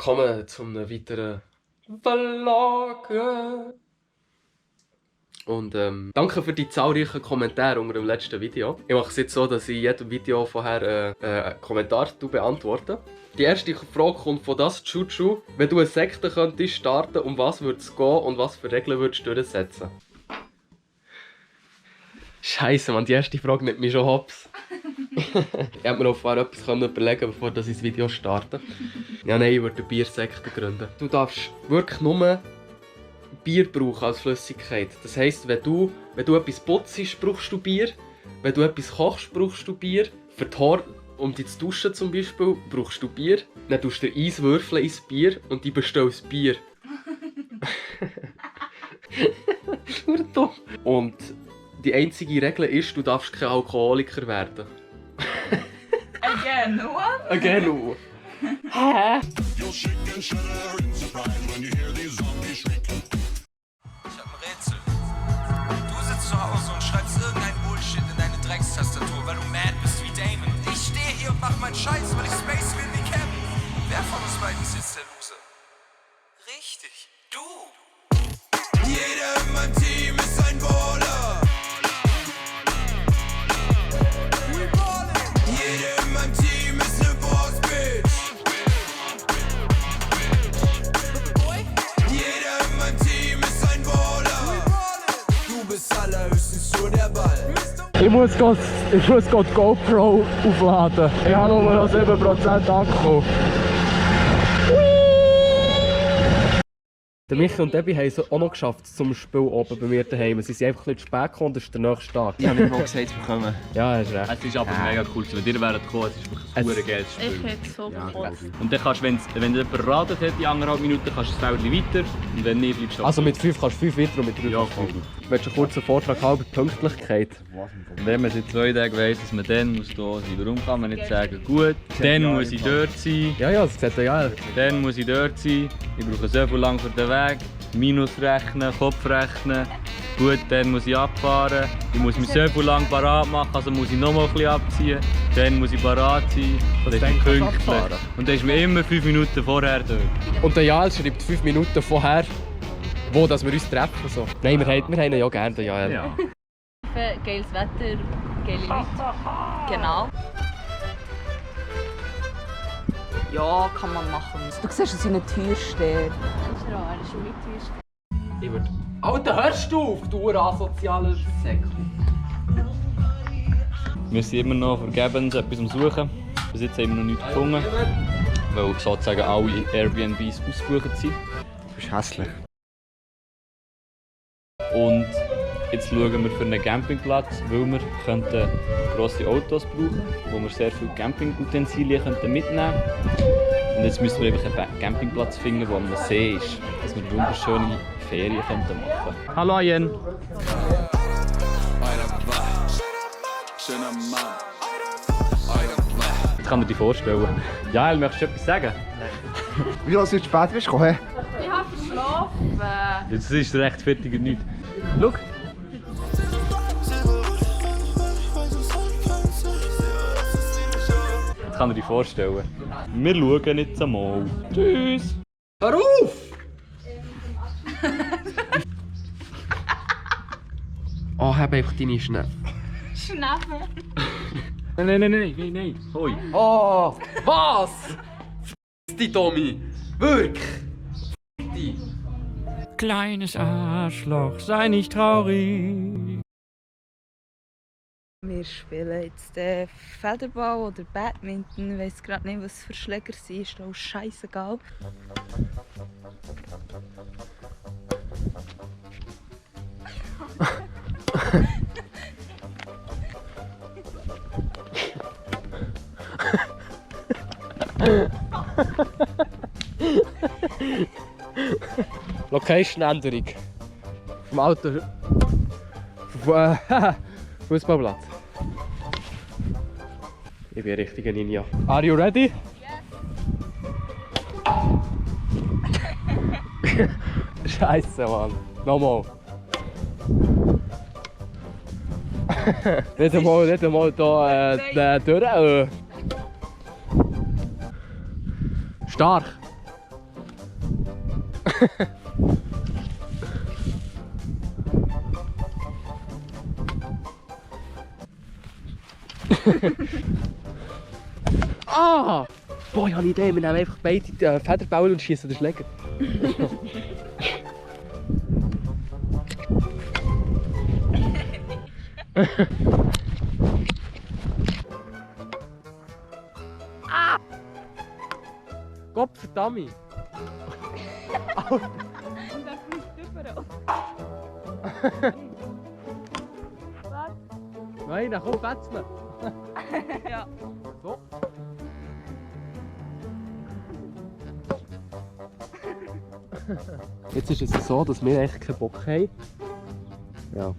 Willkommen zu einem weiteren Vlog. Und danke für die zahlreichen Kommentare unter dem letzten Video. Ich mache es jetzt so, dass ich in jedem Video vorher einen Kommentar beantworte. Die erste Frage kommt von das Chuchu. Wenn du eine Sekte könntest starten, um was würde es gehen und was für Regeln würdest du durchsetzen? Scheiße, man, die erste Frage nimmt mich schon hops. Ich hätte mir auf etwas überlegen, bevor ich das Video starte. Ja, nein, ich würde eine Biersekte gründen. Du darfst wirklich nur Bier brauchen als Flüssigkeit. Das heisst, wenn du etwas putzt, brauchst du Bier. Wenn du etwas kochst, brauchst du Bier. Für die Haare, um dich zu duschen zum Beispiel, brauchst du Bier. Dann tust du Eis würfeln ins Bier und die bestellst Bier. Und die einzige Regel ist, du darfst kein Alkoholiker werden. Again, what? Again, no. Hä? Ich hab ein Rätsel. Du sitzt zu Hause und schreibst irgendein Bullshit in deine Dreckstastatur, weil du mad bist wie Damon. Ich stehe hier und mach meinen Scheiß, weil ich Space will wie Kevin. Wer von uns beiden ist jetzt der Loser? Richtig, du. Jeder in meinem Team ist ein Baller. Jeder in meinem Team ist ne Boss-Bitch. Jeder in meinem Team ist ein Baller. Du bist allerhöchstens nur der Ball. Ich muss die GoPro aufladen. Ich habe nur noch 7% Akku. Der Michi und Debbie haben es auch noch geschafft zum Spiel oben bei mir daheim. Sie sind einfach ein bisschen spät gekommen, das ist der nächste Tag. Ich habe nicht mal gesagt, wir kommen. Ja, hast recht. Es ist aber mega cool, wenn ihr wäret gekommen, es ist wirklich ein geiles Ich Spiel. hätte so gekotzt. Und dann kannst du, wenn jemand ratet hat, die 1,5 Minuten, kannst du das Feld weiter und wenn nicht, bleibst du Also mit 5 kannst du 5 weiter und mit 3 Ja, kannst du 5. Willst du einen kurzen Vortrag haben über Pünktlichkeit? Wenn man seit 2 Tagen weiss, dass man dann muss da sein, warum kann man nicht sagen, gut, dann muss ich dort sein, Ja, das sieht ja. dann muss ich dort sein, ich brauche so viel lang für den Weg, Minus rechnen, Kopf rechnen, gut, dann muss ich abfahren, ich muss mich so viel lang parat machen, also muss ich noch mal ein bisschen abziehen, dann muss ich parat sein, dann ist ich pünktlich. Und dann ist man immer 5 Minuten vorher dort. Und der Jael schreibt 5 Minuten vorher, wo dass wir uns treffen. So. Nein, wir haben ihn ja gerne, den Jael. Ja. Geiles Wetter, geile Leute. Genau. Ja, kann man machen. Du siehst, dass eine Tür steht. Ist er auch, er ist schon mit uns. Ich würde... Alter, hörst du auf, du asozialer Säckchen. Wir sind immer noch vergebens etwas am Suchen. Bis jetzt haben wir noch nichts gefunden, weil sozusagen alle Airbnbs ausgebucht sind. Du bist hässlich. Und jetzt schauen wir für einen Campingplatz, weil wir könnten grosse Autos brauchen, wo wir sehr viele Campingutensilien mitnehmen könnten. Und jetzt müssen wir einfach einen Campingplatz finden, der am See ist, dass wir wunderschöne Ferien machen könnten. Hallo Jen! Jetzt kann ich dir vorstellen. Jael, möchtest du etwas sagen? Wie lange bist du spät gekommen? Ich habe verschlafen. Das ist rechtfertigt nicht. Schau! Jetzt kann ich dir vorstellen. Wir schauen jetzt einmal. Tschüss! Hör auf! Oh, hab einfach deine Schnäpfe. Schnappen. Nein. Hoi! Oh, was? F*** dich, Tommy! Wirklich! F*** dich! Kleines Arschloch, sei nicht traurig. Wir spielen jetzt Federball oder Badminton. Ich weiss gerade nicht, was für Schläger sind. Ist auch scheißegal. Location-Änderung. Vom alten... Fußballplatz. Ich bin ein richtiger Ninja. Are you ready? Yes. Scheiße, Mann. Nochmal. Nicht einmal da durch. Stark. Ah! Boah, ich habe eine Idee. Wir nehmen einfach beide die Federbälle und schießen den Schläger. Ah! Gott verdammt! Und dann fliegt überall. Nein, dann komm, fetzen! Ja. So. Jetzt ist es so, dass wir eigentlich keinen Bock haben. Ja.